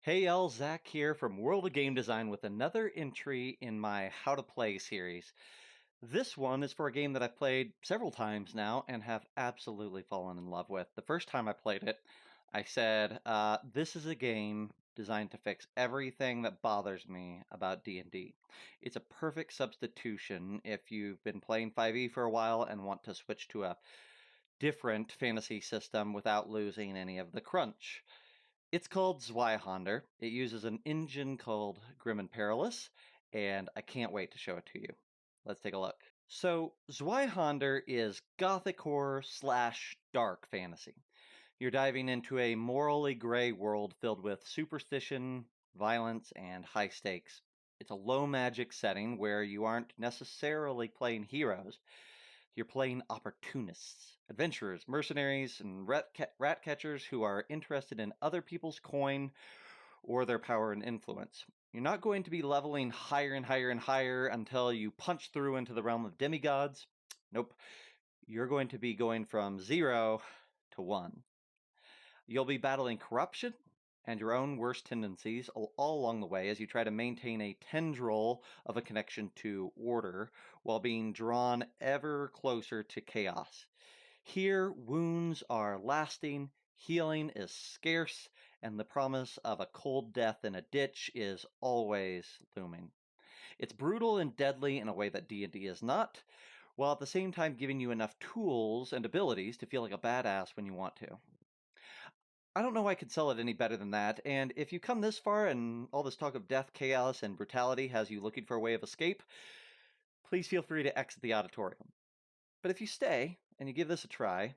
Hey y'all, Zach here from World of Game Design with another entry in my How to Play series. This one is for a game that I've played several times now and have absolutely fallen in love with. The first time I played it, I said, this is a game designed to fix everything that bothers me about D&D. It's a perfect substitution if you've been playing 5e for a while and want to switch to a different fantasy system without losing any of the crunch. It's called Zweihander. It uses an engine called Grim and Perilous, and I can't wait to show it to you. Let's take a look. So, Zweihander is gothic horror slash dark fantasy. You're diving into a morally gray world filled with superstition, violence, and high stakes. It's a low magic setting where you aren't necessarily playing heroes. You're playing opportunists, adventurers, mercenaries, and rat catchers who are interested in other people's coin or their power and influence. You're not going to be leveling higher and higher and higher until you punch through into the realm of demigods. Nope. You're going to be going from 0 to 1. You'll be battling corruption and your own worst tendencies all along the way as you try to maintain a tendril of a connection to order while being drawn ever closer to chaos. Here, wounds are lasting, healing is scarce, and the promise of a cold death in a ditch is always looming. It's brutal and deadly in a way that D&D is not, while at the same time giving you enough tools and abilities to feel like a badass when you want to. I don't know I could sell it any better than that, and if you come this far and all this talk of death, chaos, and brutality has you looking for a way of escape, please feel free to exit the auditorium. But if you stay and you give this a try,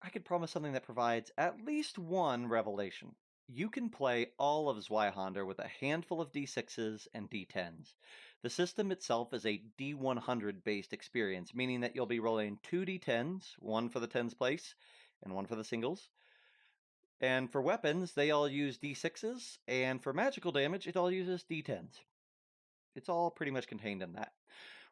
I could promise something that provides at least one revelation. You can play all of Zweihander with a handful of d6s and d10s. The system itself is a d100 based experience, meaning that you'll be rolling 2 d10s, one for the tens place and one for the singles. And for weapons, they all use d6s, and for magical damage, it all uses d10s. It's all pretty much contained in that.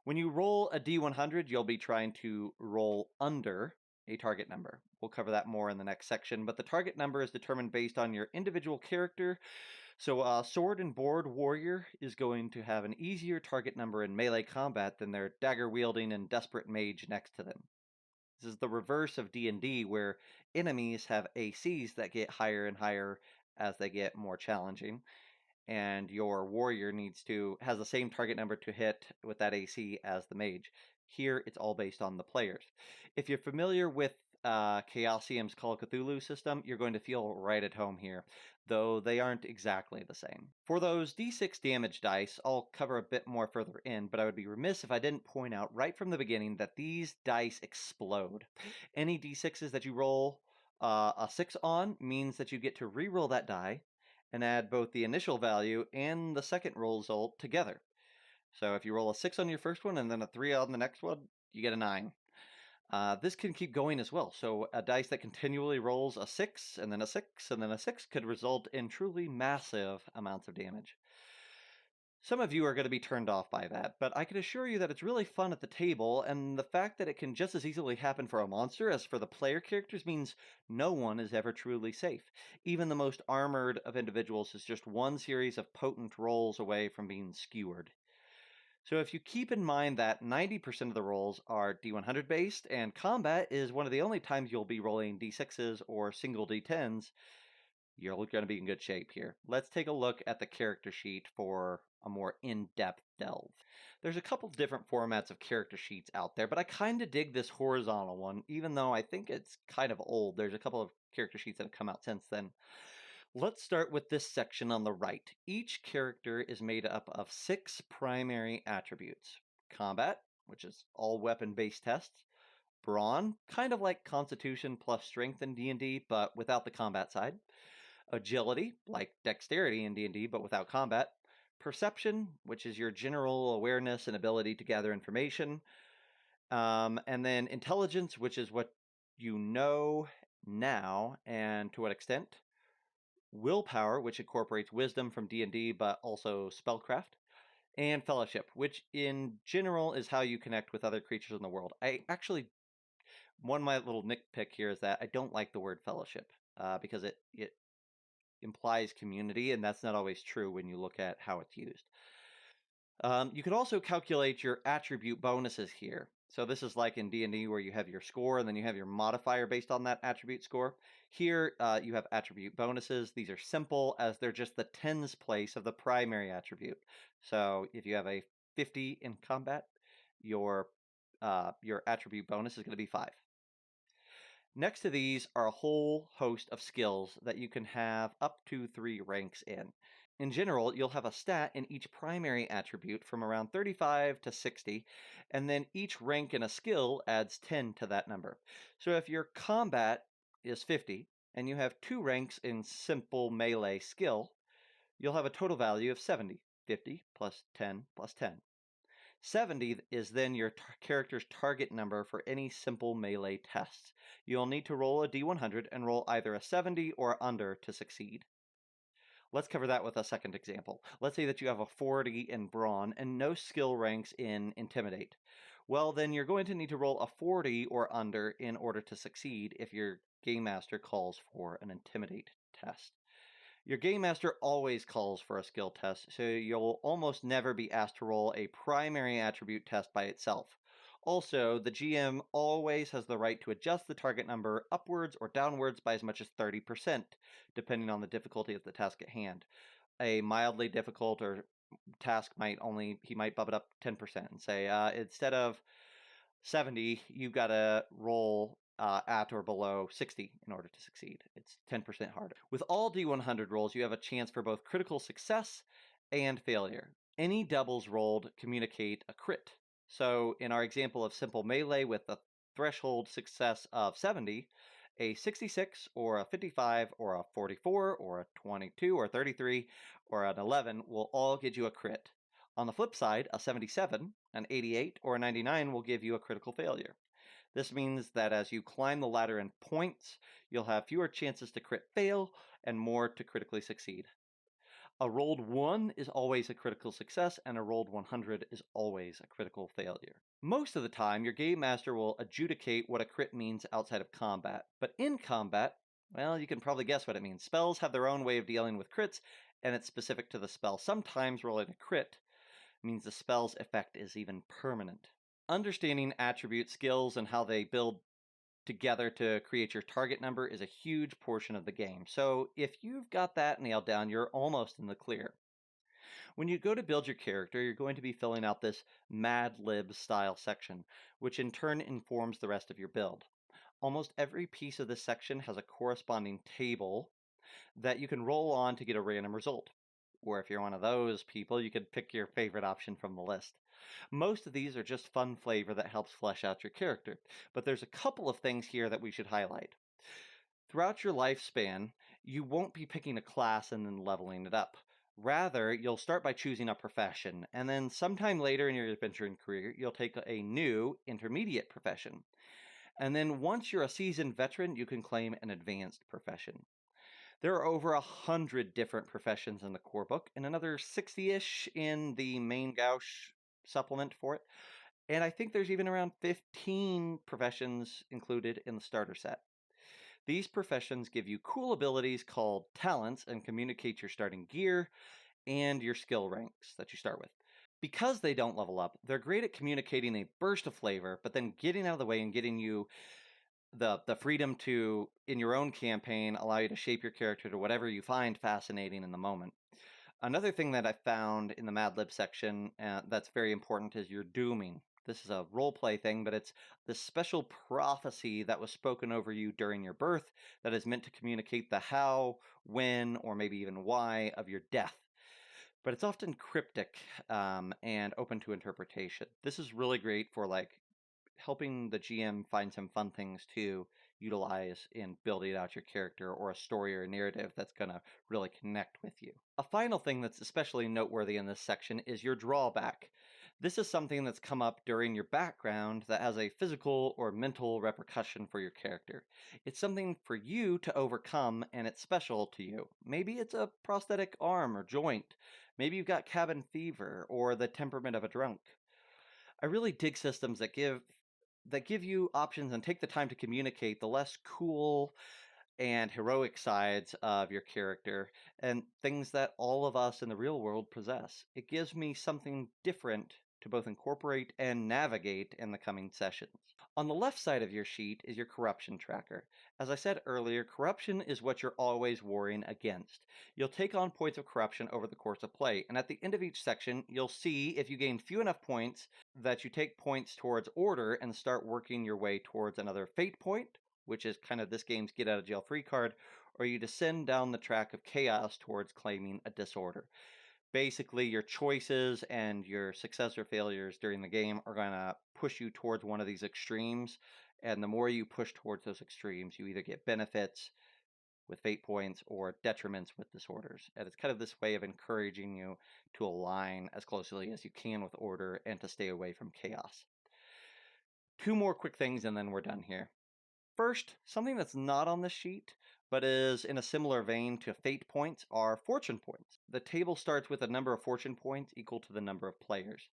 When you roll a d100, you'll be trying to roll under a target number. We'll cover that more in the next section, but the target number is determined based on your individual character. So a sword and board warrior is going to have an easier target number in melee combat than their dagger-wielding and desperate mage next to them. This is the reverse of D&D, where enemies have ACs that get higher and higher as they get more challenging, and your warrior has the same target number to hit with that AC as the mage. Here, it's all based on the players. If you're familiar with Chaosium's Call of Cthulhu system, you're going to feel right at home here, though they aren't exactly the same. For those d6 damage dice, I'll cover a bit more further in, but I would be remiss if I didn't point out right from the beginning that these dice explode. Any d6s that you roll a 6 on means that you get to re-roll that die and add both the initial value and the second roll result together. So if you roll a 6 on your first one and then a 3 on the next one, you get a 9. This can keep going as well, so a dice that continually rolls a 6 and then a 6 and then a 6 could result in truly massive amounts of damage. Some of you are going to be turned off by that, but I can assure you that it's really fun at the table, and the fact that it can just as easily happen for a monster as for the player characters means no one is ever truly safe. Even the most armored of individuals is just one series of potent rolls away from being skewered. So if you keep in mind that 90% of the rolls are D100 based, and combat is one of the only times you'll be rolling D6s or single D10s, you're going to be in good shape here. Let's take a look at the character sheet for a more in-depth delve. There's a couple different formats of character sheets out there, but I kind of dig this horizontal one, even though I think it's kind of old. There's a couple of character sheets that have come out since then. Let's start with this section on the right. Each character is made up of 6 primary attributes. Combat, which is all weapon-based tests. Brawn, kind of like Constitution plus Strength in D&D, but without the combat side. Agility, like Dexterity in D&D, but without combat. Perception, which is your general awareness and ability to gather information. And then Intelligence, which is what you know now and to what extent. Willpower, which incorporates wisdom from D&D, but also spellcraft. And Fellowship, which in general is how you connect with other creatures in the world. One of my little nitpick here is that I don't like the word fellowship, because it implies community, and that's not always true when you look at how it's used. You can also calculate your attribute bonuses here. So this is like in D&D where you have your score and then you have your modifier based on that attribute score. Here you have attribute bonuses. These are simple as they're just the tens place of the primary attribute. So if you have a 50 in combat, your attribute bonus is going to be 5. Next to these are a whole host of skills that you can have up to 3 ranks in. In general, you'll have a stat in each primary attribute from around 35 to 60, and then each rank in a skill adds 10 to that number. So if your combat is 50, and you have 2 ranks in simple melee skill, you'll have a total value of 70. 50 plus 10 plus 10. 70 is then your character's target number for any simple melee tests. You'll need to roll a d100 and roll either a 70 or under to succeed. Let's cover that with a second example. Let's say that you have a 40 in Brawn and no skill ranks in Intimidate. Well, then you're going to need to roll a 40 or under in order to succeed if your Game Master calls for an Intimidate test. Your Game Master always calls for a skill test, so you'll almost never be asked to roll a primary attribute test by itself. Also, the GM always has the right to adjust the target number upwards or downwards by as much as 30%, depending on the difficulty of the task at hand. A mildly difficult or task he might bump it up 10% and say, instead of 70, you've got to roll at or below 60 in order to succeed. It's 10% harder. With all D100 rolls, you have a chance for both critical success and failure. Any doubles rolled communicate a crit. So in our example of simple melee with a threshold success of 70, a 66 or a 55 or a 44 or a 22 or 33 or an 11 will all get you a crit. On the flip side, a 77, an 88, or a 99 will give you a critical failure. This means that as you climb the ladder in points, you'll have fewer chances to crit fail and more to critically succeed. A rolled 1 is always a critical success, and a rolled 100 is always a critical failure. Most of the time, your Game Master will adjudicate what a crit means outside of combat. But in combat, well, you can probably guess what it means. Spells have their own way of dealing with crits, and it's specific to the spell. Sometimes rolling a crit means the spell's effect is even permanent. Understanding attribute skills and how they build together to create your target number is a huge portion of the game. So if you've got that nailed down, you're almost in the clear. When you go to build your character, you're going to be filling out this Mad Lib style section, which in turn informs the rest of your build. Almost every piece of this section has a corresponding table that you can roll on to get a random result. Or if you're one of those people, you can pick your favorite option from the list. Most of these are just fun flavor that helps flesh out your character, but there's a couple of things here that we should highlight. Throughout your lifespan, you won't be picking a class and then leveling it up. Rather, you'll start by choosing a profession, and then sometime later in your adventuring career, you'll take a new intermediate profession. And then once you're a seasoned veteran, you can claim an advanced profession. There are over 100 different professions in the core book, and another 60-ish in the main Gauche supplement for it. And I think there's even around 15 professions included in the starter set. These professions give you cool abilities called talents and communicate your starting gear and your skill ranks that you start with. Because they don't level up, they're great at communicating a burst of flavor, but then getting out of the way and getting you the freedom to, in your own campaign, allow you to shape your character to whatever you find fascinating in the moment. Another thing that I found in the Mad Lib section that's very important is your dooming. This is a roleplay thing, but it's the special prophecy that was spoken over you during your birth that is meant to communicate the how, when, or maybe even why of your death. But it's often cryptic and open to interpretation. This is really great for helping the GM find some fun things to utilize in building out your character or a story or a narrative that's going to really connect with you. A final thing that's especially noteworthy in this section is your drawback. This is something that's come up during your background that has a physical or mental repercussion for your character. It's something for you to overcome, and it's special to you. Maybe it's a prosthetic arm or joint. Maybe you've got cabin fever or the temperament of a drunk. I really dig systems that give you options and take the time to communicate the less cool and heroic sides of your character, and things that all of us in the real world possess. It gives me something different to both incorporate and navigate in the coming sessions. On the left side of your sheet is your corruption tracker. As I said earlier, corruption is what you're always warring against. You'll take on points of corruption over the course of play, and at the end of each section, you'll see if you gain few enough points that you take points towards order and start working your way towards another fate point, which is kind of this game's get out of jail free card, or you descend down the track of chaos towards claiming a disorder. Basically, your choices and your success or failures during the game are going to push you towards one of these extremes. And the more you push towards those extremes, you either get benefits with fate points or detriments with disorders. And it's kind of this way of encouraging you to align as closely as you can with order and to stay away from chaos. Two more quick things and then we're done here. First, something that's not on the sheet, but is in a similar vein to fate points, are fortune points. The table starts with a number of fortune points equal to the number of players.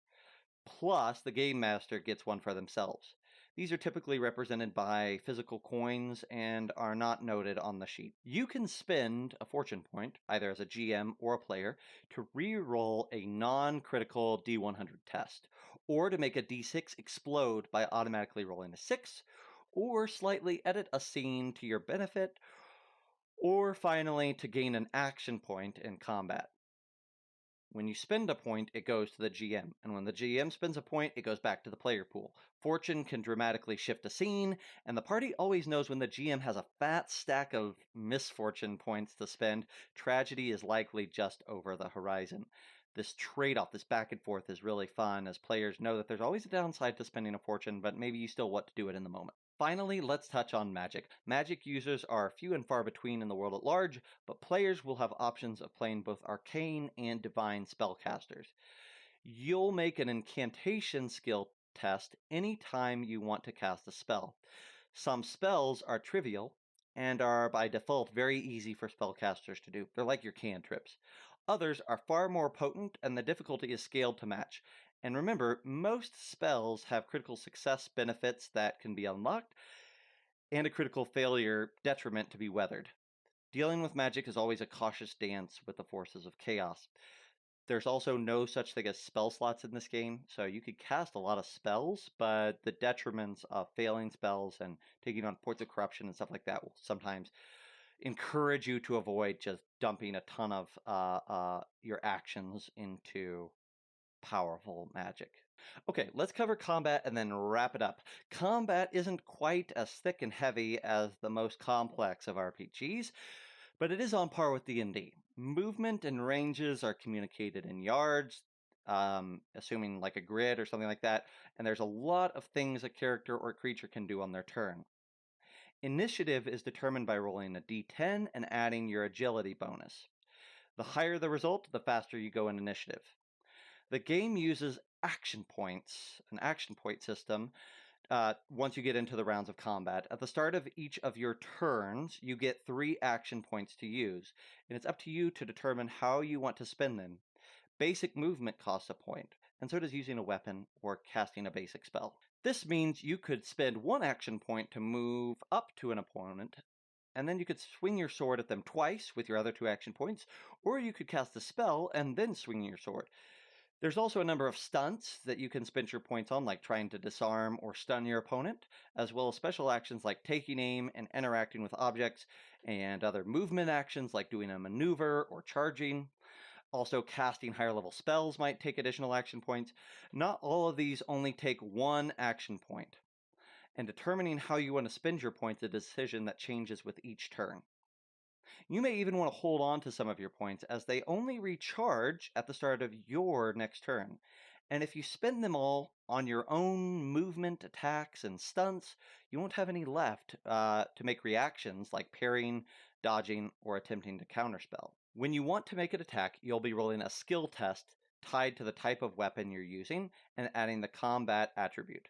Plus, the game master gets one for themselves. These are typically represented by physical coins and are not noted on the sheet. You can spend a fortune point, either as a GM or a player, to re-roll a non-critical D100 test, or to make a D6 explode by automatically rolling a 6, or slightly edit a scene to your benefit, or finally to gain an action point in combat. When you spend a point, it goes to the GM, and when the GM spends a point, it goes back to the player pool. Fortune can dramatically shift a scene, and the party always knows when the GM has a fat stack of misfortune points to spend, tragedy is likely just over the horizon. This trade-off, this back and forth, is really fun, as players know that there's always a downside to spending a fortune, but maybe you still want to do it in the moment. Finally, let's touch on magic. Magic users are few and far between in the world at large, but players will have options of playing both arcane and divine spellcasters. You'll make an incantation skill test anytime you want to cast a spell. Some spells are trivial and are by default very easy for spellcasters to do. They're like your cantrips. Others are far more potent and the difficulty is scaled to match. And remember, most spells have critical success benefits that can be unlocked and a critical failure detriment to be weathered. Dealing with magic is always a cautious dance with the forces of chaos. There's also no such thing as spell slots in this game, so you could cast a lot of spells, but the detriments of failing spells and taking on points of corruption and stuff like that will sometimes encourage you to avoid just dumping a ton of your actions into powerful magic. Okay, let's cover combat and then wrap it up. Combat isn't quite as thick and heavy as the most complex of RPGs, but it is on par with D&D. Movement and ranges are communicated in yards, assuming like a grid or something like that, and there's a lot of things a character or creature can do on their turn. Initiative is determined by rolling a d10 and adding your agility bonus. The higher the result, the faster you go in initiative. The game uses action points, an action point system, once you get into the rounds of combat. At the start of each of your turns, you get 3 action points to use, and it's up to you to determine how you want to spend them. Basic movement costs a point, and so does using a weapon or casting a basic spell. This means you could spend 1 action point to move up to an opponent, and then you could swing your sword at them twice with your other 2 action points, or you could cast a spell and then swing your sword. There's also a number of stunts that you can spend your points on, like trying to disarm or stun your opponent, as well as special actions like taking aim and interacting with objects, and other movement actions like doing a maneuver or charging. Also, casting higher level spells might take additional action points. Not all of these only take 1 action point, and determining how you want to spend your points is a decision that changes with each turn. You may even want to hold on to some of your points as they only recharge at the start of your next turn. And if you spend them all on your own movement, attacks, and stunts, you won't have any left to make reactions like parrying, dodging, or attempting to counterspell. When you want to make an attack, you'll be rolling a skill test tied to the type of weapon you're using and adding the combat attribute.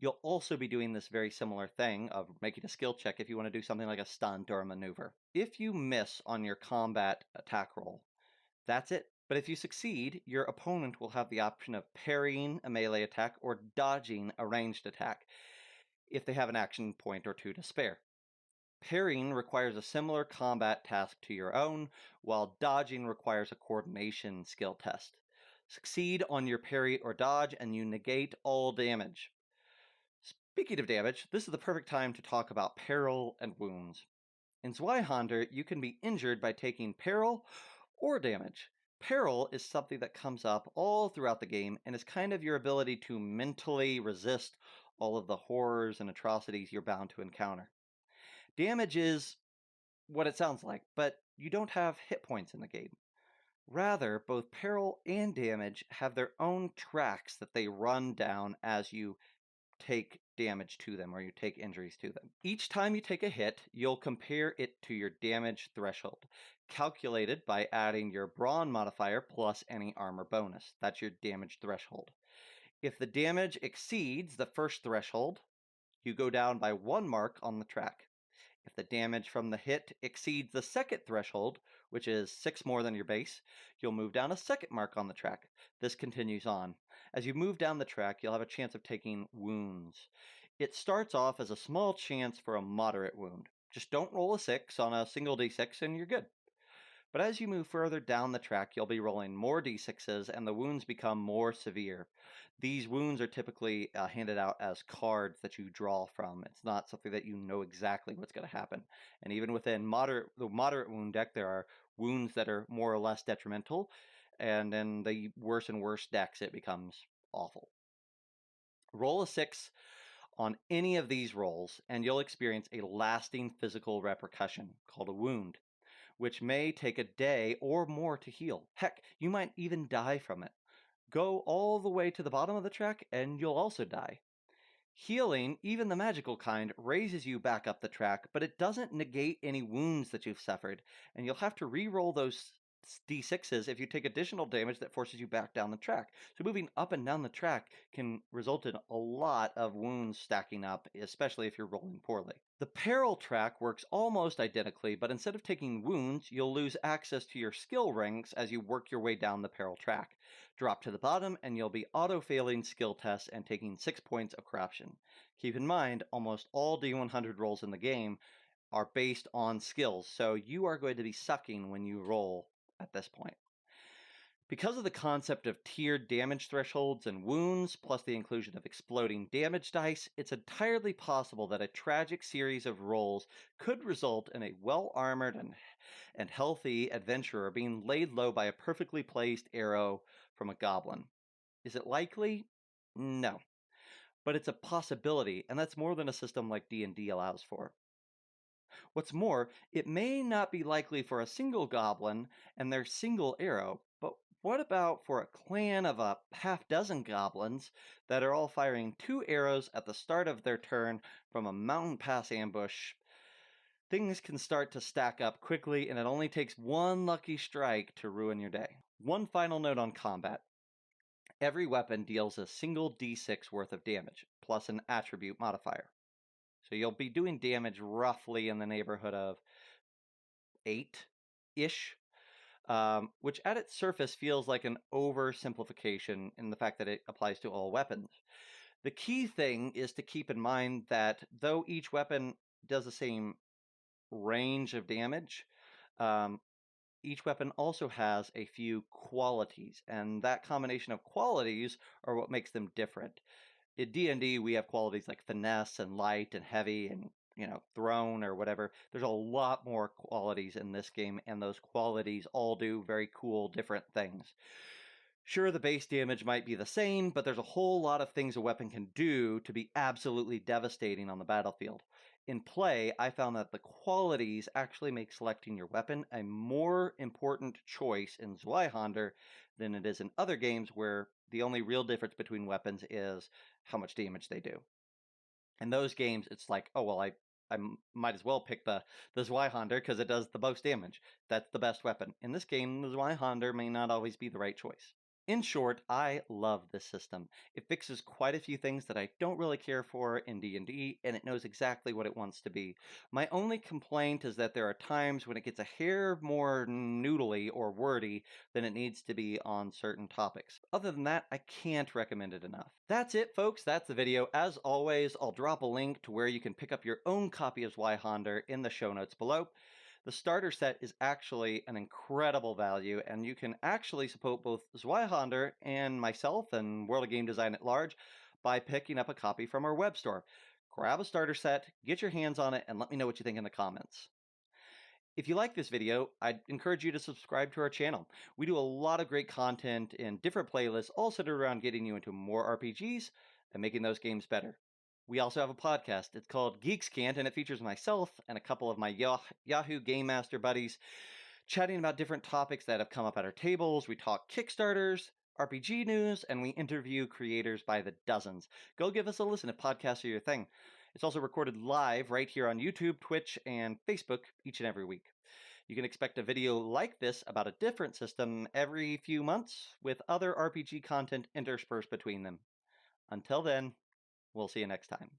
You'll also be doing this very similar thing of making a skill check if you want to do something like a stunt or a maneuver. If you miss on your combat attack roll, that's it. But if you succeed, your opponent will have the option of parrying a melee attack or dodging a ranged attack if they have an action point or 2 to spare. Parrying requires a similar combat task to your own, while dodging requires a coordination skill test. Succeed on your parry or dodge, and you negate all damage. Speaking of damage, this is the perfect time to talk about peril and wounds. In Zweihander, you can be injured by taking peril or damage. Peril is something that comes up all throughout the game and is kind of your ability to mentally resist all of the horrors and atrocities you're bound to encounter. Damage is what it sounds like, but you don't have hit points in the game. Rather, both peril and damage have their own tracks that they run down as you take damage to them or you take injuries to them. Each time you take a hit, you'll compare it to your damage threshold, calculated by adding your brawn modifier plus any armor bonus. That's your damage threshold. If the damage exceeds the first threshold, you go down by 1 mark on the track. If the damage from the hit exceeds the second threshold, which is 6 more than your base, you'll move down a second mark on the track. This continues on. As you move down the track, you'll have a chance of taking wounds. It starts off as a small chance for a moderate wound. Just don't roll a 6 on a single d6 and you're good. But as you move further down the track, you'll be rolling more d6s and the wounds become more severe. These wounds are typically handed out as cards that you draw from. It's not something that you know exactly what's going to happen. And even within the moderate wound deck, there are wounds that are more or less detrimental. And in the worse and worse decks, it becomes awful. Roll a 6 on any of these rolls, and you'll experience a lasting physical repercussion called a wound, which may take a day or more to heal. Heck, you might even die from it. Go all the way to the bottom of the track and you'll also die. Healing, even the magical kind, raises you back up the track, but it doesn't negate any wounds that you've suffered, and you'll have to re-roll those d6s if you take additional damage that forces you back down the track. So moving up and down the track can result in a lot of wounds stacking up, especially if you're rolling poorly. The peril track works almost identically, but instead of taking wounds, you'll lose access to your skill ranks as you work your way down the peril track. Drop to the bottom and you'll be auto-failing skill tests and taking 6 points of corruption. Keep in mind, almost all D100 rolls in the game are based on skills, so you are going to be sucking when you roll at this point. Because of the concept of tiered damage thresholds and wounds, plus the inclusion of exploding damage dice, it's entirely possible that a tragic series of rolls could result in a well-armored and healthy adventurer being laid low by a perfectly placed arrow from a goblin. Is it likely? No. But it's a possibility, and that's more than a system like D&D allows for. What's more, it may not be likely for a single goblin and their single arrow, but what about for a clan of a half-dozen goblins that are all firing 2 arrows at the start of their turn from a mountain pass ambush? Things can start to stack up quickly, and it only takes one lucky strike to ruin your day. One final note on combat. Every weapon deals a single d6 worth of damage, plus an attribute modifier. So you'll be doing damage roughly in the neighborhood of 8-ish, which at its surface feels like an oversimplification in the fact that it applies to all weapons. The key thing is to keep in mind that though each weapon does the same range of damage, each weapon also has a few qualities, and that combination of qualities are what makes them different. In D&D, we have qualities like finesse and light and heavy and, thrown or whatever. There's a lot more qualities in this game, and those qualities all do very cool, different things. Sure, the base damage might be the same, but there's a whole lot of things a weapon can do to be absolutely devastating on the battlefield. In play, I found that the qualities actually make selecting your weapon a more important choice in Zweihander than it is in other games where the only real difference between weapons is how much damage they do. In those games, it's like, oh, well, I might as well pick the Zweihander because it does the most damage. That's the best weapon. In this game, the Zweihander may not always be the right choice. In short, I love this system. It fixes quite a few things that I don't really care for in D&D, and it knows exactly what it wants to be. My only complaint is that there are times when it gets a hair more noodly or wordy than it needs to be on certain topics. Other than that, I can't recommend it enough. That's it, folks. That's the video. As always, I'll drop a link to where you can pick up your own copy of Zweihander in the show notes below. The starter set is actually an incredible value, and you can actually support both Zweihander and myself and World of Game Design at large by picking up a copy from our web store. Grab a starter set, get your hands on it, and let me know what you think in the comments. If you like this video, I'd encourage you to subscribe to our channel. We do a lot of great content in different playlists, all centered around getting you into more RPGs and making those games better. We also have a podcast. It's called Geeks Can't, and it features myself and a couple of my Yahoo Game Master buddies chatting about different topics that have come up at our tables. We talk Kickstarters, RPG news, and we interview creators by the dozens. Go give us a listen if podcasts are your thing. It's also recorded live right here on YouTube, Twitch, and Facebook each and every week. You can expect a video like this about a different system every few months with other RPG content interspersed between them. Until then, we'll see you next time.